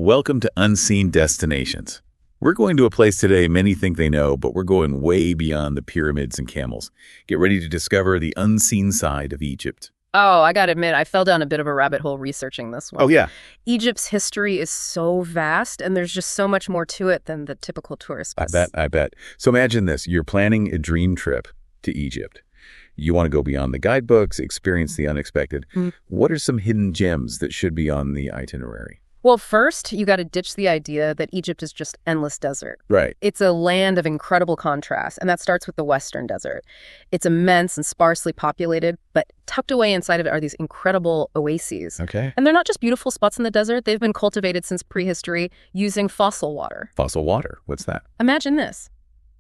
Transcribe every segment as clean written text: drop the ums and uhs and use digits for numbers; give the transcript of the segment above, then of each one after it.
Welcome to Unseen Destinations. We're going to a place today many think they know, but we're going way beyond the pyramids and camels. Get ready to discover the unseen side of Egypt. Oh, I gotta admit, I fell down a bit of a rabbit hole researching this one. Oh, yeah. Egypt's history is so vast, and there's just so much more to it than the typical tourist bus. I bet. So imagine this. You're planning a dream trip to Egypt. You want to go beyond the guidebooks, experience the unexpected. What are some hidden gems that should be on the itinerary? Well, first, you gotta ditch the idea that Egypt is just endless desert. Right. It's a land of incredible contrast, and that starts with the Western Desert. It's immense and sparsely populated, but tucked away inside of it are these incredible oases. Okay. And they're not just beautiful spots in the desert, they've been cultivated since prehistory using fossil water. Fossil water. What's that? Imagine this.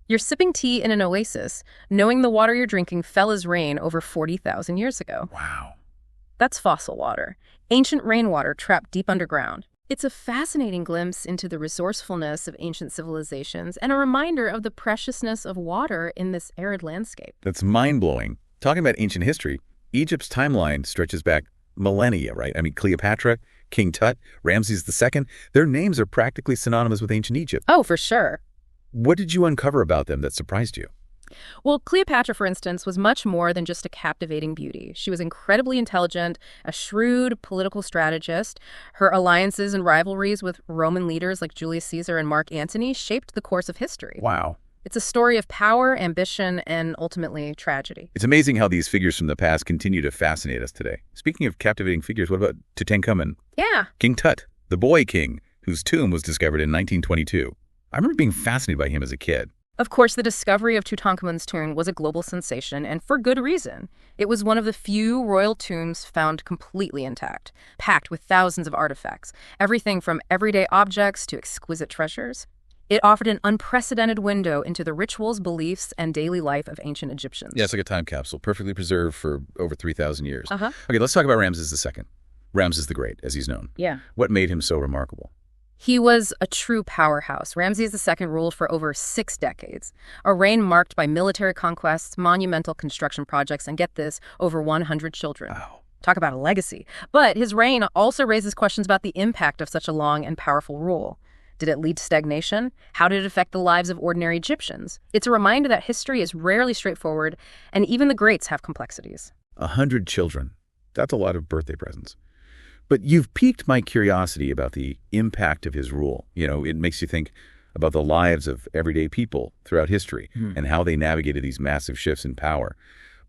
You're sipping tea in an oasis, knowing the water you're drinking fell as rain over 40,000 years ago. Wow. That's fossil water, ancient rainwater trapped deep underground. It's a fascinating glimpse into the resourcefulness of ancient civilizations and a reminder of the preciousness of water in this arid landscape. That's mind-blowing. Talking about ancient history, Egypt's timeline stretches back millennia, right? I mean, Cleopatra, King Tut, Ramses II, their names are practically synonymous with ancient Egypt. Oh, for sure. What did you uncover about them that surprised you? Well, Cleopatra, for instance, was much more than just a captivating beauty. She was incredibly intelligent, a shrewd political strategist. Her alliances and rivalries with Roman leaders like Julius Caesar and Mark Antony shaped the course of history. Wow. It's a story of power, ambition, and ultimately tragedy. It's amazing how these figures from the past continue to fascinate us today. Speaking of captivating figures, what about Tutankhamun? Yeah. King Tut, the boy king, whose tomb was discovered in 1922. I remember being fascinated by him as a kid. Of course, the discovery of Tutankhamun's tomb was a global sensation, and for good reason. It was one of the few royal tombs found completely intact, packed with thousands of artifacts, everything from everyday objects to exquisite treasures. It offered an unprecedented window into the rituals, beliefs, and daily life of ancient Egyptians. Yeah, it's like a time capsule, perfectly preserved for over 3,000 years. Uh-huh. Okay, let's talk about Ramses II. Ramses the Great, as he's known. Yeah. What made him so remarkable? He was a true powerhouse. Ramses II ruled for over 6 decades, a reign marked by military conquests, monumental construction projects, and get this, over 100 children. Wow. Talk about a legacy. But his reign also raises questions about the impact of such a long and powerful rule. Did it lead to stagnation? How did it affect the lives of ordinary Egyptians? It's a reminder that history is rarely straightforward, and even the greats have complexities. 100 children. That's a lot of birthday presents. But you've piqued my curiosity about the impact of his rule. You know, it makes you think about the lives of everyday people throughout history and how they navigated these massive shifts in power.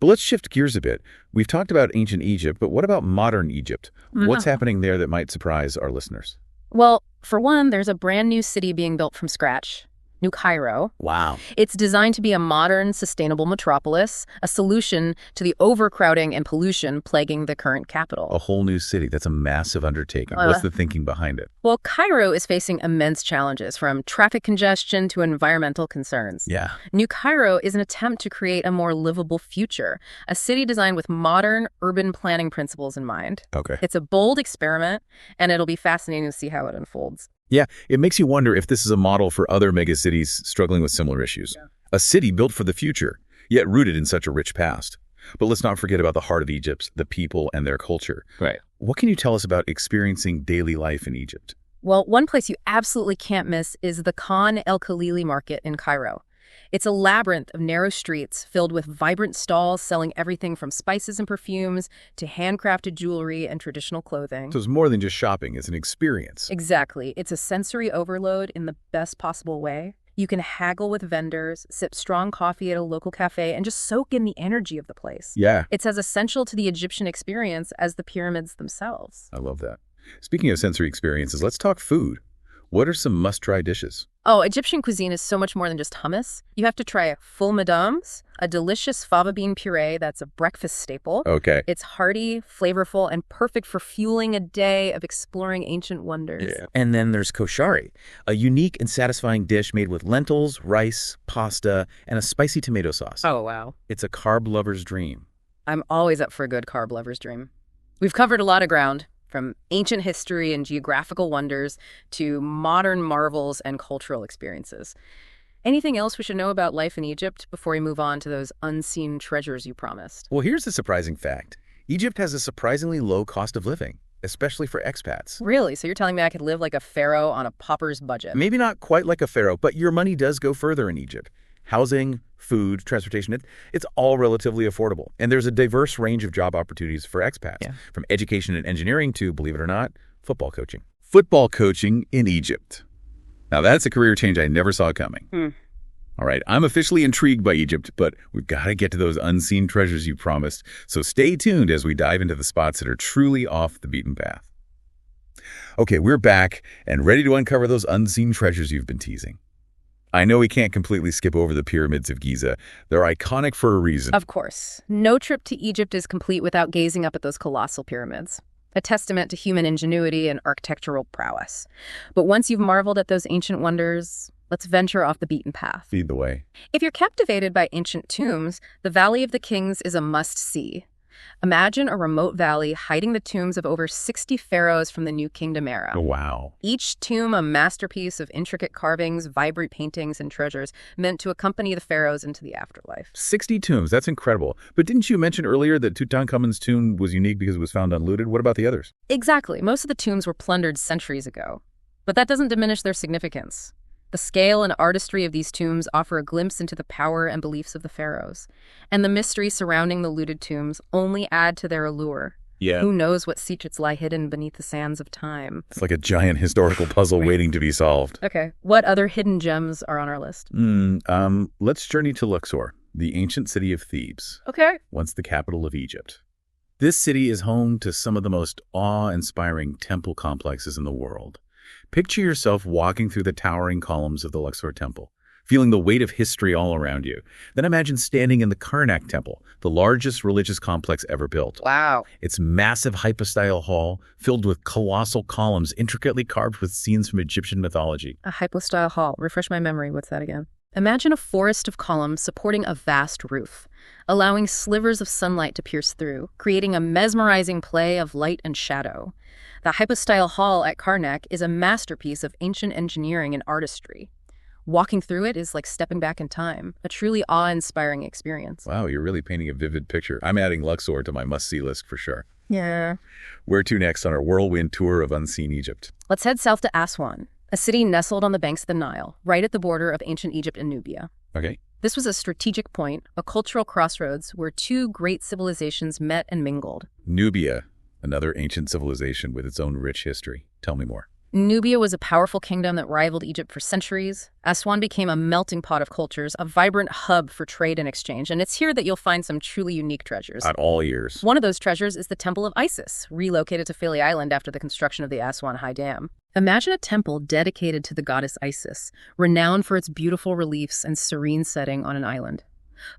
But let's shift gears a bit. We've talked about ancient Egypt, but what about modern Egypt? What's happening there that might surprise our listeners? Well, for one, there's a brand new city being built from scratch. New Cairo. Wow. It's designed to be a modern, sustainable metropolis, a solution to the overcrowding and pollution plaguing the current capital. A whole new city. That's a massive undertaking. What's the thinking behind it? Well, Cairo is facing immense challenges, from traffic congestion to environmental concerns. Yeah. New Cairo is an attempt to create a more livable future, a city designed with modern urban planning principles in mind. Okay. It's a bold experiment, and it'll be fascinating to see how it unfolds. Yeah, it makes you wonder if this is a model for other megacities struggling with similar issues. Yeah. A city built for the future, yet rooted in such a rich past. But let's not forget about the heart of Egypt, the people and their culture. Right. What can you tell us about experiencing daily life in Egypt? Well, one place you absolutely can't miss is the Khan el-Khalili market in Cairo. It's a labyrinth of narrow streets filled with vibrant stalls selling everything from spices and perfumes to handcrafted jewelry and traditional clothing. So it's more than just shopping, it's an experience. Exactly. It's a sensory overload in the best possible way. You can haggle with vendors, sip strong coffee at a local cafe, and just soak in the energy of the place. Yeah. It's as essential to the Egyptian experience as the pyramids themselves. I love that. Speaking of sensory experiences, let's talk food. What are some must-try dishes? Oh, Egyptian cuisine is so much more than just hummus. You have to try full madams, a delicious fava bean puree that's a breakfast staple. Okay. It's hearty, flavorful, and perfect for fueling a day of exploring ancient wonders. Yeah. And then there's koshari, a unique and satisfying dish made with lentils, rice, pasta, and a spicy tomato sauce. Oh, wow. It's a carb lover's dream. I'm always up for a good carb lover's dream. We've covered a lot of ground, from ancient history and geographical wonders to modern marvels and cultural experiences. Anything else we should know about life in Egypt before we move on to those unseen treasures you promised? Well, here's the surprising fact. Egypt has a surprisingly low cost of living, especially for expats. Really? So you're telling me I could live like a pharaoh on a pauper's budget? Maybe not quite like a pharaoh, but your money does go further in Egypt. Housing, food, transportation, it's all relatively affordable. And there's a diverse range of job opportunities for expats, from education and engineering to, believe it or not, football coaching. Football coaching in Egypt. Now, that's a career change I never saw coming. All right, I'm officially intrigued by Egypt, but we've got to get to those unseen treasures you promised. So stay tuned as we dive into the spots that are truly off the beaten path. Okay, we're back and ready to uncover those unseen treasures you've been teasing. I know we can't completely skip over the pyramids of Giza. They're iconic for a reason. Of course. No trip to Egypt is complete without gazing up at those colossal pyramids, a testament to human ingenuity and architectural prowess. But once you've marveled at those ancient wonders, let's venture off the beaten path. Lead the way. If you're captivated by ancient tombs, the Valley of the Kings is a must-see. Imagine a remote valley hiding the tombs of over 60 pharaohs from the New Kingdom era. Oh, wow. Each tomb a masterpiece of intricate carvings, vibrant paintings, and treasures meant to accompany the pharaohs into the afterlife. 60 tombs, that's incredible. But didn't you mention earlier that Tutankhamun's tomb was unique because it was found unlooted? What about the others? Exactly. Most of the tombs were plundered centuries ago. But that doesn't diminish their significance. The scale and artistry of these tombs offer a glimpse into the power and beliefs of the pharaohs. And the mystery surrounding the looted tombs only add to their allure. Yeah. Who knows what secrets lie hidden beneath the sands of time? It's like a giant historical puzzle waiting to be solved. Okay. What other hidden gems are on our list? Let's journey to Luxor, the ancient city of Thebes. Okay. Once the capital of Egypt. This city is home to some of the most awe-inspiring temple complexes in the world. Picture yourself walking through the towering columns of the Luxor Temple, feeling the weight of history all around you. Then imagine standing in the Karnak Temple, the largest religious complex ever built. Wow. Its massive hypostyle hall filled with colossal columns intricately carved with scenes from Egyptian mythology. A hypostyle hall. Refresh my memory. What's that again? Imagine a forest of columns supporting a vast roof, allowing slivers of sunlight to pierce through, creating a mesmerizing play of light and shadow. The hypostyle hall at Karnak is a masterpiece of ancient engineering and artistry. Walking through it is like stepping back in time, a truly awe-inspiring experience. Wow, you're really painting a vivid picture. I'm adding Luxor to my must-see list for sure. Yeah. Where to next on our whirlwind tour of unseen Egypt? Let's head south to Aswan, a city nestled on the banks of the Nile, right at the border of ancient Egypt and Nubia. Okay. This was a strategic point, a cultural crossroads where two great civilizations met and mingled. Nubia, another ancient civilization with its own rich history. Tell me more. Nubia was a powerful kingdom that rivaled Egypt for centuries. Aswan became a melting pot of cultures, a vibrant hub for trade and exchange, and it's here that you'll find some truly unique treasures. At all ears. One of those treasures is the Temple of Isis, relocated to Philae Island after the construction of the Aswan High Dam. Imagine a temple dedicated to the goddess Isis, renowned for its beautiful reliefs and serene setting on an island.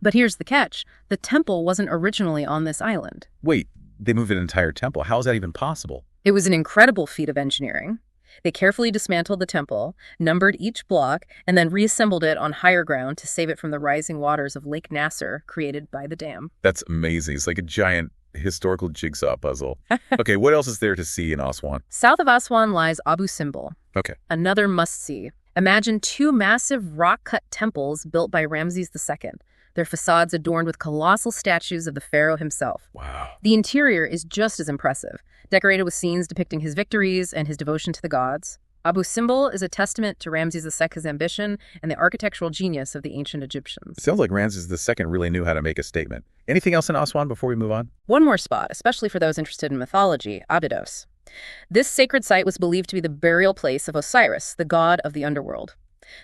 But here's the catch. The temple wasn't originally on this island. Wait, they moved an entire temple. How is that even possible? It was an incredible feat of engineering. They carefully dismantled the temple, numbered each block, and then reassembled it on higher ground to save it from the rising waters of Lake Nasser created by the dam. That's amazing. It's like a giant historical jigsaw puzzle. Okay, what else is there to see in Aswan? South of Aswan lies Abu Simbel, Okay. another must-see. Imagine two massive rock-cut temples built by Ramses II, their facades adorned with colossal statues of the pharaoh himself. Wow. The interior is just as impressive, decorated with scenes depicting his victories and his devotion to the gods. Abu Simbel is a testament to Ramses II's ambition and the architectural genius of the ancient Egyptians. It sounds like Ramses II really knew how to make a statement. Anything else in Aswan before we move on? One more spot, especially for those interested in mythology, Abydos. This sacred site was believed to be the burial place of Osiris, the god of the underworld.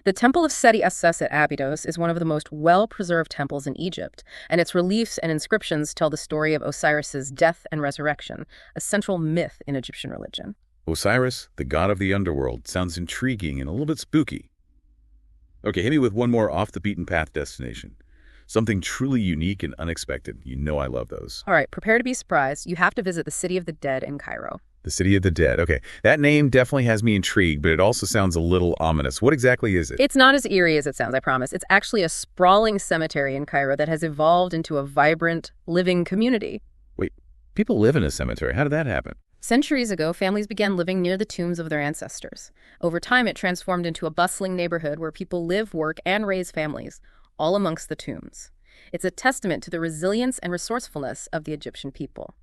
The Temple of Seti Asses at Abydos is one of the most well-preserved temples in Egypt, and its reliefs and inscriptions tell the story of Osiris's death and resurrection, a central myth in Egyptian religion. Osiris, the god of the underworld, sounds intriguing and a little bit spooky. Okay, hit me with one more off-the-beaten-path destination. Something truly unique and unexpected. You know I love those. All right, prepare to be surprised. You have to visit the City of the Dead in Cairo. The City of the Dead. Okay, that name definitely has me intrigued, but it also sounds a little ominous. What exactly is it? It's not as eerie as it sounds, I promise. It's actually a sprawling cemetery in Cairo that has evolved into a vibrant, living community. Wait, people live in a cemetery. How did that happen? Centuries ago, families began living near the tombs of their ancestors. Over time, it transformed into a bustling neighborhood where people live, work, and raise families, all amongst the tombs. It's a testament to the resilience and resourcefulness of the Egyptian people.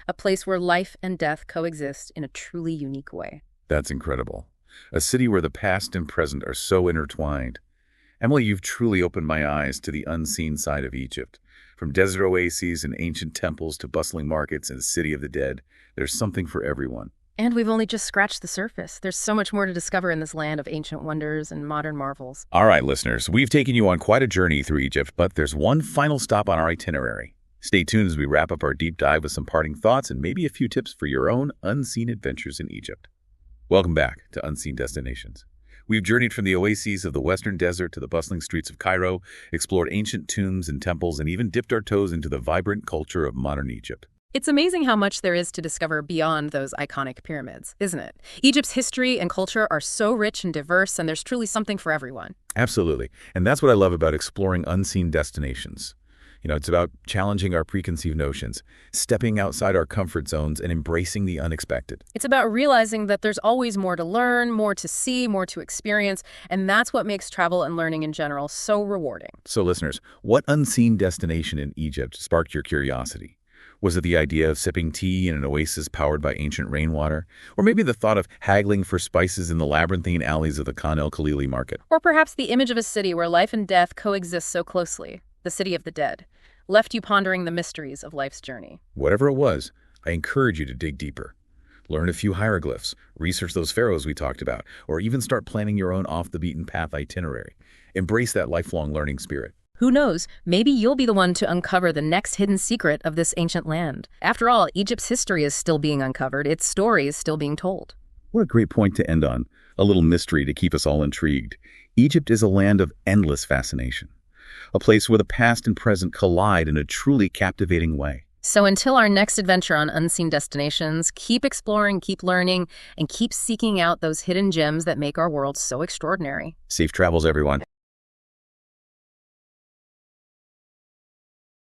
a place where life and death coexist in a truly unique way. That's incredible. A city where the past and present are so intertwined. Emily, you've truly opened my eyes to the unseen side of Egypt. From desert oases and ancient temples to bustling markets and the city of the dead, there's something for everyone. And we've only just scratched the surface. There's so much more to discover in this land of ancient wonders and modern marvels. All right, listeners, we've taken you on quite a journey through Egypt, but there's one final stop on our itinerary. Stay tuned as we wrap up our deep dive with some parting thoughts and maybe a few tips for your own unseen adventures in Egypt. Welcome back to Unseen Destinations. We've journeyed from the oases of the Western Desert to the bustling streets of Cairo, explored ancient tombs and temples, and even dipped our toes into the vibrant culture of modern Egypt. It's amazing how much there is to discover beyond those iconic pyramids, isn't it? Egypt's history and culture are so rich and diverse, and there's truly something for everyone. Absolutely. And that's what I love about exploring unseen destinations. It's about challenging our preconceived notions, stepping outside our comfort zones, and embracing the unexpected. It's about realizing that there's always more to learn, more to see, more to experience, and that's what makes travel and learning in general so rewarding. So listeners, what unseen destination in Egypt sparked your curiosity? Was it the idea of sipping tea in an oasis powered by ancient rainwater? Or maybe the thought of haggling for spices in the labyrinthine alleys of the Khan el-Khalili market? Or perhaps the image of a city where life and death coexist so closely, the city of the dead, left you pondering the mysteries of life's journey. Whatever it was, I encourage you to dig deeper. Learn a few hieroglyphs, research those pharaohs we talked about, or even start planning your own off-the-beaten-path itinerary. Embrace that lifelong learning spirit. Who knows, maybe you'll be the one to uncover the next hidden secret of this ancient land. After all, Egypt's history is still being uncovered, its story is still being told. What a great point to end on. A little mystery to keep us all intrigued. Egypt is a land of endless fascination. A place where the past and present collide in a truly captivating way. So until our next adventure on Unseen Destinations, keep exploring, keep learning, and keep seeking out those hidden gems that make our world so extraordinary. Safe travels, everyone.